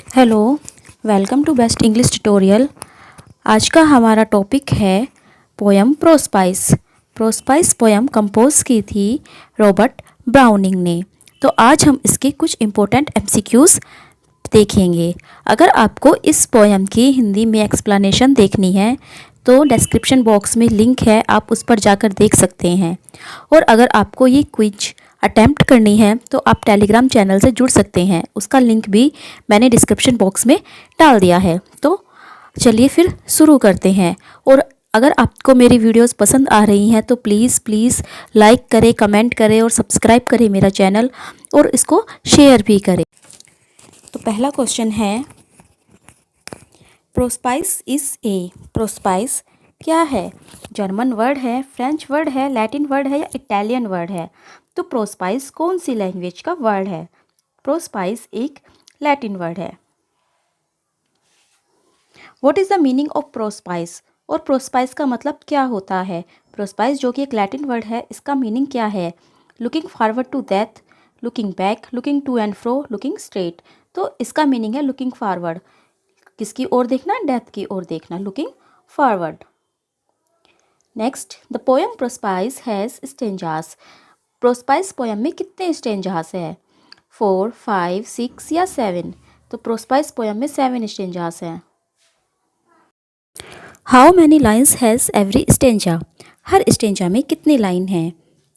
Hello, welcome to best English tutorial. आज का हमारा टॉपिक है poem Prospice. Prospice poem compose की थी रॉबर्ट ब्राउनिंग ने। तो आज हम इसके कुछ इम्पोर्टेंट एमसीक्यूज़ देखेंगे। अगर आपको इस पोयम की हिंदी में एक्सप्लेनेशन देखनी है तो डिस्क्रिप्शन बॉक्स में लिंक है, आप उस पर जाकर देख सकते हैं। और अगर आपको ये क्विज अटेम्प्ट करनी है तो आप टेलीग्राम चैनल से जुड़ सकते हैं, उसका लिंक भी मैंने डिस्क्रिप्शन बॉक्स में डाल दिया है। तो चलिए फिर शुरू करते हैं। और अगर आपको मेरी वीडियोस पसंद आ रही हैं तो प्लीज़ लाइक करें, कमेंट करें और सब्सक्राइब करें मेरा चैनल, और इसको शेयर भी करें। तो पहला क्वेश्चन है, प्रोस्पाइस इज़ ए। प्रोस्पाइस क्या है? जर्मन वर्ड है, फ्रेंच वर्ड है, लैटिन वर्ड है या इटालियन वर्ड है? तो प्रोस्पाइस कौन सी लैंग्वेज का वर्ड है? प्रोस्पाइस एक लैटिन वर्ड है। What is the meaning of Prospice? और प्रोस्पाइस का मतलब क्या होता है? प्रोस्पाइस जो कि एक लैटिन वर्ड है, इसका मीनिंग क्या है? Looking forward to death, looking back, looking to and fro, looking straight. तो इसका मीनिंग है लुकिंग फॉरवर्ड, किसकी ओर देखना? डेथ की ओर देखना, looking forward. Next, the poem Prospice has stanzas. Prospice poem में कितने स्टेंजास है? 4, 5, 6 या 7? तो प्रोस्पाइस पोयम में 7 स्टेंजास हैं। How many lines has every stanza? Her stanza में कितनी लाइन हैं?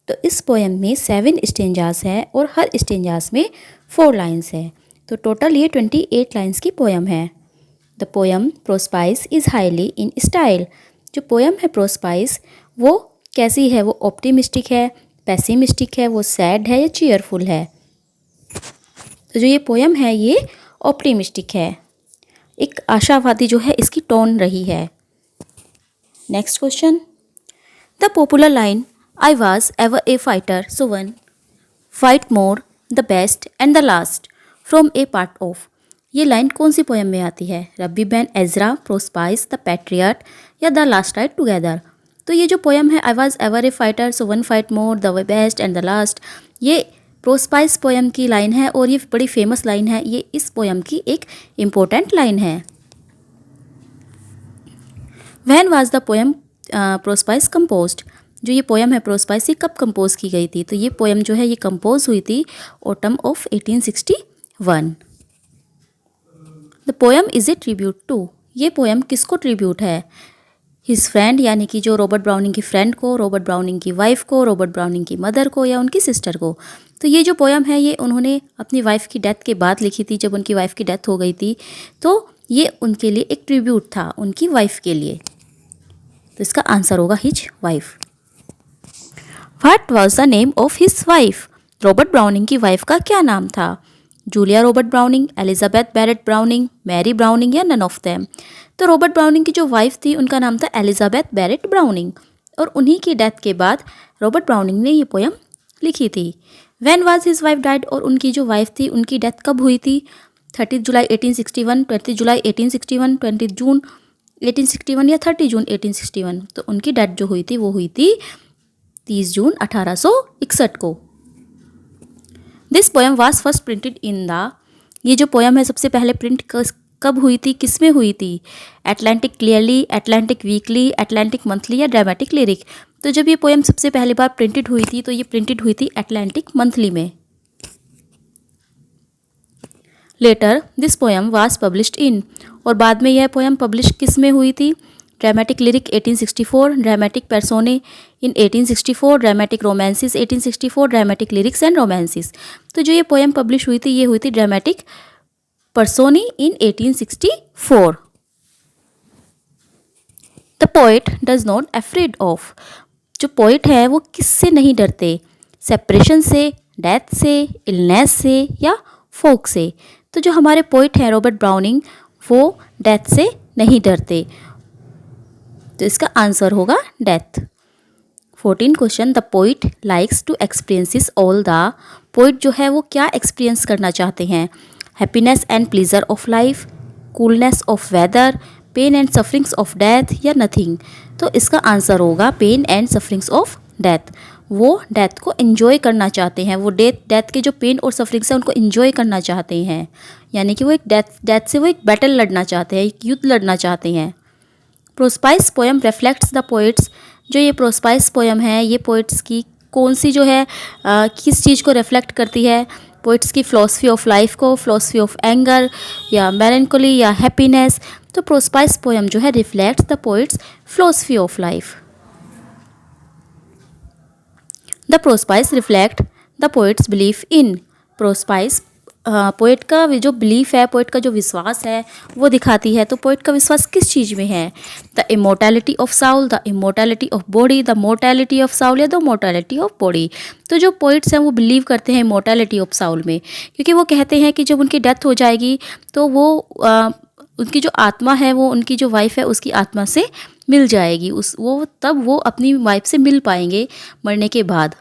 तो इस पोयम में 7 स्टेंजास हैं और हर स्टेंजास में 4 लाइन्स हैं। तो टोटल ये 28 लाइन्स की पोयम है। The poem Prospice is highly in style. जो पोयम है प्रोस्पाइस वो कैसी है? वो ऑप्टिमिस्टिक है, पेसिमिस्टिक है, वो सैड है या चीयरफुल है? तो जो ये पोयम है ये ऑप्टिमिस्टिक है, एक आशावादी जो है इसकी टोन रही है। Next question, the popular line I was ever A fighter so one fight more the best and the last from A part of. ये लाइन कौन सी पोयम में आती है? रब्बी बैन एजरा, प्रोस्पाइस, द पैट्रियट या द लास्ट राइट टुगेदर? तो ये जो poem है I was ever A fighter so one fight more the best and the last, ये प्रोस्पाइस पोयम की लाइन है और ये बड़ी फेमस लाइन है। ये इस पोयम की एक इम्पोर्टेंट लाइन है। When was the poem Prospice composed? जो ये पोयम है प्रोस्पाइस ये कब कंपोज की गई थी? तो ये पोयम जो है ये कंपोज हुई थी autumn of 1861। The poem is a tribute to. ये पोयम किसको ट्रिब्यूट है? हिज फ्रेंड, यानी कि जो रॉबर्ट ब्राउनिंग की फ्रेंड को, रॉबर्ट ब्राउनिंग की वाइफ को, रॉबर्ट ब्राउनिंग की मदर को या उनकी सिस्टर को। तो ये जो पोयम है ये उन्होंने अपनी वाइफ की डेथ के बाद लिखी थी, जब उनकी वाइफ की डेथ हो गई थी। तो ये उनके लिए एक ट्रिब्यूट था, उनकी वाइफ के लिए। तो इसका आंसर होगा his wife. What was the name of his wife? Robert Browning की वाइफ का क्या नाम था? Julia Robert Browning, Elizabeth Barrett Browning, Mary Browning या नन ऑफ देम? तो रॉबर्ट ब्राउनिंग की जो वाइफ थी उनका नाम था एलिजाबेथ बैरेट ब्राउनिंग, और उन्हीं की डेथ के बाद रॉबर्ट ब्राउनिंग ने ये पोयम लिखी थी। When was his wife died? और उनकी जो वाइफ थी उनकी डेथ कब हुई थी? 30 जुलाई 1861, 20 जुलाई 1861, 20 जून 1861 या 30 जून 1861? तो उनकी डेथ जो हुई थी वो हुई थी 30 जून 1861 को। This poem was first printed in the, ये जो पोयम है सबसे पहले प्रिंट कब हुई थी, किस में हुई थी? Atlantic clearly, Atlantic weekly, Atlantic monthly या ड्रामेटिक लिरिक? तो जब ये पोयम सबसे पहली बार प्रिंटेड हुई थी तो ये प्रिंटेड हुई थी एटलांटिक मंथली में। Later this poem was published in, और बाद में यह पोयम पब्लिश किस में हुई थी? Dramatic lyric 1864, dramatic personae in 1864, dramatic romances 1864, dramatic lyrics and romances. तो जो ये पोयम पब्लिश हुई थी ये हुई थी dramatic personae in 1864। The poet does not afraid of. जो पोइट है वो किससे नहीं डरते? सेपरेशन से, डेथ से, इलनेस से या फोक से? तो जो हमारे पोइट हैं रॉबर्ट ब्राउनिंग वो डेथ से नहीं डरते, तो इसका आंसर होगा death. 14 question, the poet likes to experiences all the. Poet जो है वो क्या एक्सपीरियंस करना चाहते हैं? Happiness and pleasure of life, coolness of weather, pain and sufferings of death या नथिंग? तो इसका आंसर होगा pain and sufferings of death. वो डेथ को एंजॉय करना चाहते हैं, वो डेथ के जो पेन और सफरिंग्स हैं उनको एंजॉय करना चाहते हैं, यानी कि वो एक डेथ से वो एक बैटल लड़ना चाहते हैं, एक युद्ध लड़ना चाहते हैं। प्रोस्पाइस पोएम रिफ्लेक्ट्स द पोइट्स, जो ये प्रोस्पाइस पोएम है ये पोइट्स की कौन सी जो है किस चीज़ को रिफ्लेक्ट करती है? पोइट्स की फ़िलॉसफी ऑफ लाइफ को, फ़िलॉसफी ऑफ एंगर या मेलैंकोली या हैप्पीनेस। तो प्रोस्पाइस पोएम जो है reflects the poet's philosophy of life. The Prospice reflect the poet's belief in. Prospice poet का जो बिलीफ है, पोइट का जो विश्वास है वो दिखाती है। तो पोइट का विश्वास किस चीज़ में है? The immortality of Saul, the immortality of body, the mortality of Saul या द मोर्टैलिटी ऑफ बॉडी। तो जो पोइट्स हैं वो बिलीव करते हैं इमोर्टैलिटी ऑफ साउल में, क्योंकि वो कहते हैं कि जब उनकी डेथ हो जाएगी तो वो उनकी जो आत्मा है वो उनकी जो वाइफ है उसकी आत्मा से मिल जाएगी, तब वो अपनी वाइफ से मिल पाएंगे मरने के बाद।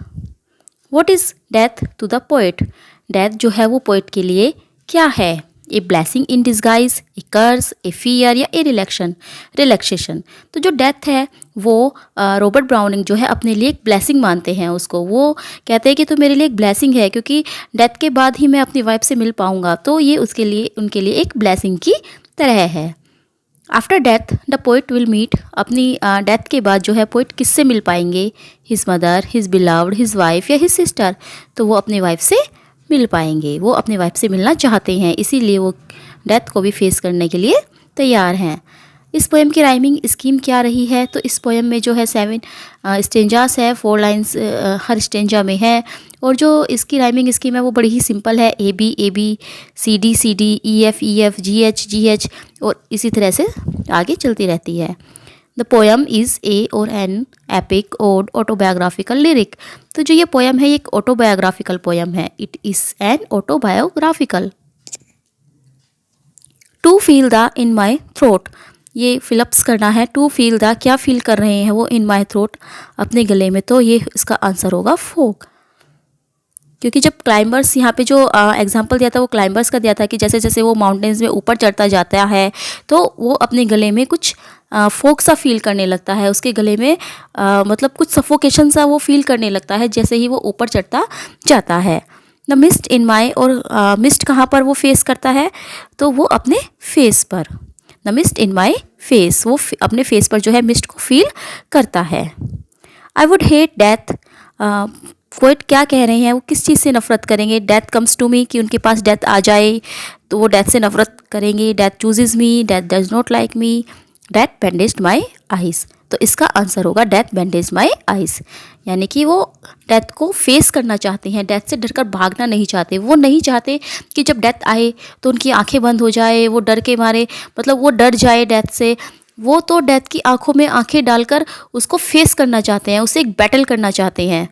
What is death to the poet? Death जो है वो पोइट के लिए क्या है? A blessing in disguise, a curse, a fear या ए रिलैक्सेशन। तो जो डेथ है वो रॉबर्ट ब्राउनिंग जो है अपने लिए एक ब्लेसिंग मानते हैं उसको। वो कहते हैं कि तो मेरे लिए एक ब्लेसिंग है, क्योंकि डेथ के बाद ही मैं अपनी वाइफ से मिल पाऊँगा, तो ये उनके लिए एक ब्लेसिंग की तरह है। After death the poet will meet, अपनी डेथ के बाद जो है पोइट किससे मिल पाएंगे? His mother, his beloved, his wife या हिज सिस्टर। तो वो अपनी वाइफ से मिल पाएंगे, वो अपनी वाइफ से मिलना चाहते हैं, इसीलिए वो डेथ को भी फेस करने के लिए तैयार हैं। इस पोएम की राइमिंग स्कीम क्या रही है? तो इस पोएम में जो है 7 स्टेंजास है, 4 लाइन्स हर स्टेंजा में है, और जो इसकी राइमिंग स्कीम है वो बड़ी ही सिंपल है। A B C D E F G H और इसी तरह से आगे चलती रहती है। द पोएम इज़ ए और an epic ode autobiographical lyric. तो जो ये पोएम है ये एक ऑटोबायोग्राफिकल पोएम है। It is an autobiographical. To feel the in my throat, ये फिलअप्स करना है। टू फील द, क्या फील कर रहे हैं वो? इन माई थ्रोट, अपने गले में। तो ये इसका आंसर होगा फोक, क्योंकि जब क्लाइंबर्स यहाँ पे जो एग्जांपल दिया था वो क्लाइंबर्स का दिया था कि जैसे जैसे वो माउंटेन्स में ऊपर चढ़ता जाता है तो वो अपने गले में कुछ फोक सा फील करने लगता है, उसके गले में मतलब कुछ सफोकेशन सा वो फील करने लगता है जैसे ही वो ऊपर चढ़ता जाता है। द मिस्ट इन माई, और मिस्ट कहाँ पर वो फेस करता है? तो वो अपने फेस पर। The mist in my face, वो अपने फेस पर जो है मिस्ट को फील करता है। I would hate death, poet क्या कह रहे हैं? वो किस चीज़ से नफरत करेंगे? डेथ कम्स टू मी, कि उनके पास डेथ आ जाए तो वो डेथ से नफरत करेंगे। Death chooses me, death does not like me, death bandaged my eyes. तो इसका आंसर होगा डेथ बैंडेज्ड माई आइज़, यानी कि वो डेथ को फेस करना चाहते हैं, डेथ से डरकर भागना नहीं चाहते। वो नहीं चाहते कि जब डेथ आए तो उनकी आंखें बंद हो जाए, वो डर के मारे, मतलब वो डर जाए डेथ से। वो तो डेथ की आंखों में आंखें डालकर उसको फेस करना चाहते हैं, उससे एक बैटल करना चाहते हैं।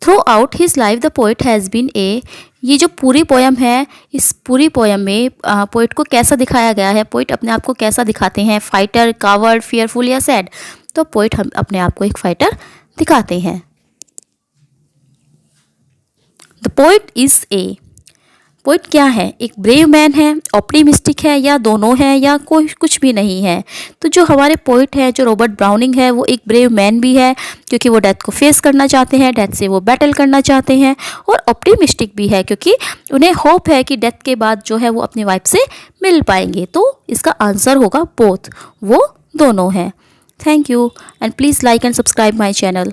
Throughout his life the poet has been a, ये जो पूरी पोएम है, इस पूरी पोएम में पोइट को कैसा दिखाया गया है? पोइट अपने आप को कैसा दिखाते हैं? फाइटर, कावर्ड, फियरफुल या सैड? तो पोइट हम अपने आप को एक फाइटर दिखाते हैं। The poet is a, poet क्या है? एक ब्रेव मैन है, ऑप्टिमिस्टिक है, या दोनों है, या कोई कुछ भी नहीं है? तो जो हमारे पोइट है, जो रॉबर्ट ब्राउनिंग है, वो एक ब्रेव मैन भी है क्योंकि वो डेथ को फेस करना चाहते हैं, डेथ से वो बैटल करना चाहते हैं, और ऑप्टिमिस्टिक भी है क्योंकि उन्हें होप है कि डेथ के बाद जो है वो अपनी वाइफ से मिल पाएंगे। तो इसका आंसर होगा बोथ, वो दोनों हैं। Thank you and please like and subscribe my channel.